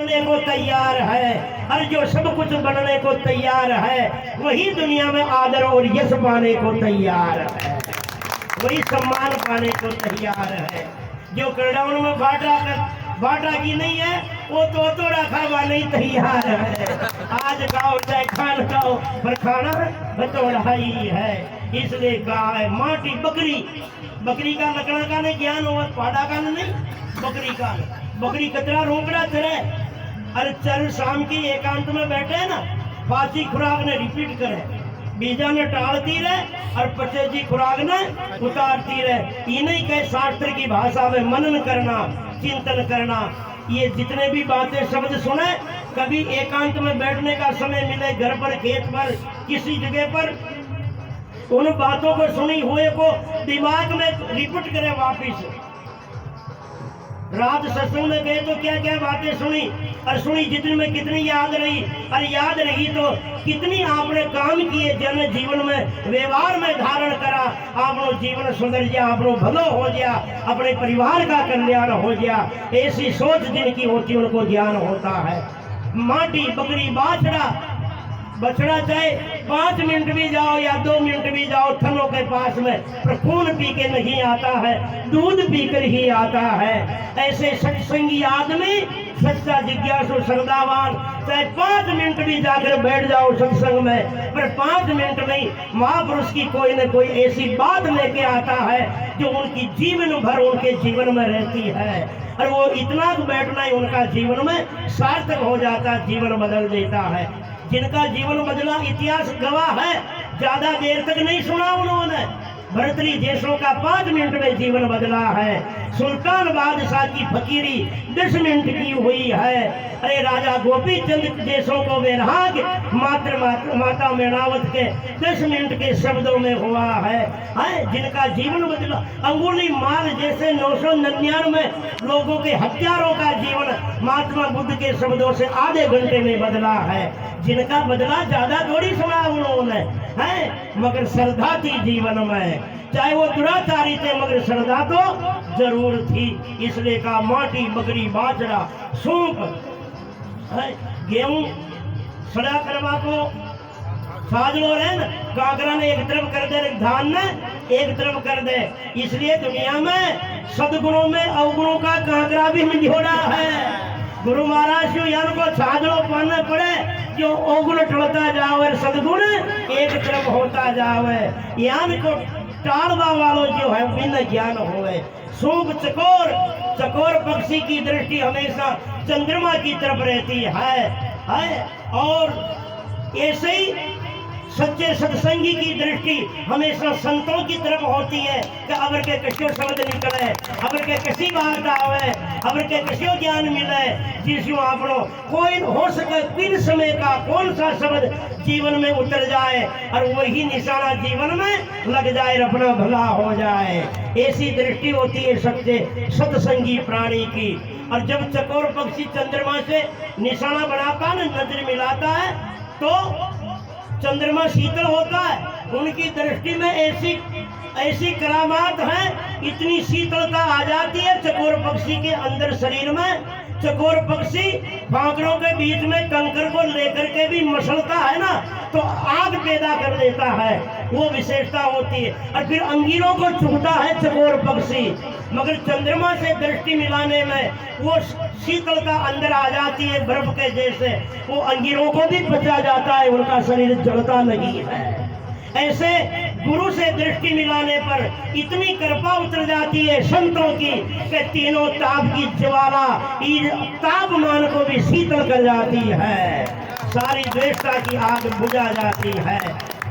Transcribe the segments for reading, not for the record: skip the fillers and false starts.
बनने को तैयार है और जो सब कुछ बनने को तैयार है वही दुनिया में आदर और यश पाने को तैयार है, वही सम्मान पाने को तैयार है। जो करडाउन में बाटा की नहीं है वो तो रखा हुआ नहीं तैयार है। आज खाओ चाहे खान खाओ पर खाना बतौड़ा ही है। इसलिए गाय माटी बकरी का लकड़ा का नहीं ज्ञान हो, पाड़ा का नहीं, बकरी कतरा रोकड़ा चले। अरे चल शाम की एकांत में बैठे ना, फांसी खुराक ने रिपीट करे, बीजा ने टालती रहे और पचेजी खुराक ने उतारती रहे। इन्हीं के शास्त्र की भाषा में मनन करना, चिंतन करना। ये जितने भी बातें शब्द सुने, कभी एकांत में बैठने का समय मिले, घर पर, खेत पर, किसी जगह पर, उन बातों को सुनी हुए को दिमाग में रिपीट करे वापिस। रात सत्संग में गए तो क्या क्या बातें सुनी और सुनी जितनी में कितनी याद रही, और याद रही तो कितनी आपने काम किए, जन जीवन में व्यवहार में धारण करा, आपनो जीवन सुधर गया, आपनो भलो हो गया, अपने परिवार का कल्याण हो गया। ऐसी सोच जिनकी होती उनको ज्ञान होता है। माटी बकरी बछड़ा चाहे 5 मिनट भी जाओ या 2 मिनट भी जाओ थनों के पास में, पर खून पी के नहीं आता है, दूध पीकर ही आता है। ऐसे सत्संगी आदमी, सच्चा जिज्ञासु श्रद्धावान, चाहे 5 मिनट भी जाकर बैठ जाओ सत्संग में, पर 5 मिनट में महापुरुष की कोई न कोई ऐसी बात लेके आता है जो उनकी जीवन भर उनके जीवन में रहती है, और वो इतना बैठना ही उनका जीवन में सार्थक हो जाता, जीवन बदल देता है। जिनका जीवन बदला इतिहास गवाह है, ज्यादा देर तक नहीं सुना उन्होंने। भरतरी देशों का 5 मिनट में जीवन बदला है। सुल्तान बादशाह की फकीरी 10 मिनट की हुई है। अरे राजा गोपी चंद देशों को वैराग माता मेनावत के 10 मिनट के शब्दों में हुआ है। जिनका जीवन बदला, अंगुली माल जैसे 999 लोगों के हत्यारों का जीवन महात्मा बुद्ध के शब्दों से आधे घंटे में बदला है। जिनका बदला ज्यादा थोड़ी सुना उन्होंने है, मगर श्रद्धा थी जीवन में। चाहे वो दुराचारी थे मगर श्रद्धा तो जरूर थी। इसलिए का माटी बकरी बाजरा सूप गेहूं सड़ा करवा को साजलो रहे न, काकरा ने एक तरफ कर दे, धान ने एक तरफ कर दे। इसलिए दुनिया में सदगुणों में अवगुणों का काकरा भी मिझोड़ा है। गुरु महाराज को छाजलो पाना पड़े, जो अवगुण टलता जावे, सदगुण एक तरफ होता जावे। यान को टालवा वालों जो है बिना ज्ञान होवे। सूप चकोर पक्षी की दृष्टि हमेशा चंद्रमा की तरफ रहती है और ऐसे ही सच्चे सत्संगी की दृष्टि हमेशा संतों की तरफ होती है कि अबर के कश्यो शब्द निकले, अबर के कसी बात आवे, अबर के कश्यो ज्ञान मिले, जिसको आपनो कोई हो सके किन समय का कौन सा शब्द जीवन में उतर जाए और वही निशाना जीवन में लग जाए, अपना भला हो जाए। ऐसी दृष्टि होती है सच्चे सत्संगी प्राणी की। और जब चकोर पक्षी चंद्रमा से निशाना बनाता न, नजर मिलाता है तो चंद्रमा शीतल होता है। उनकी दृष्टि में ऐसी करामात है, इतनी शीतलता आ जाती है चकोर पक्षी के अंदर शरीर में। चकोर पक्षी फांकरों के बीच में कंकर को लेकर के भी मसलता है ना, तो आग पैदा कर देता है, वो विशेषता होती है। और फिर अंगीरों को चुभता है चकोर पक्षी, मगर चंद्रमा से दृष्टि मिलाने में वो शीतलता अंदर आ जाती है बर्फ के जैसे, वो अंगीरों को भी बचा जाता है, उनका शरीर जलता नहीं है। ऐसे गुरु से दृष्टि मिलाने पर इतनी कृपा उतर जाती है संतों की कि तीनों ताप की ज्वाला तापमान को भी शीतल कर जाती है, सारी द्वेषता की आग बुझा जाती है।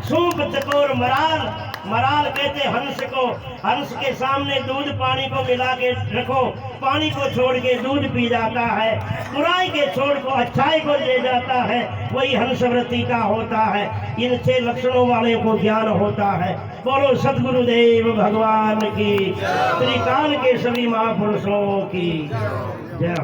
सूप चकोर मराल कहते हंस को। हंस के सामने दूध पानी को मिला के रखो, पानी को छोड़ के दूध पी जाता है, बुराई के छोड़ को अच्छाई को ले जाता है, वही हंसवृत्ति का होता है। इन 6 लक्षणों वाले को ज्ञान होता है। बोलो सद्गुरुदेव भगवान की, त्रिकाल के सभी महापुरुषों की जय।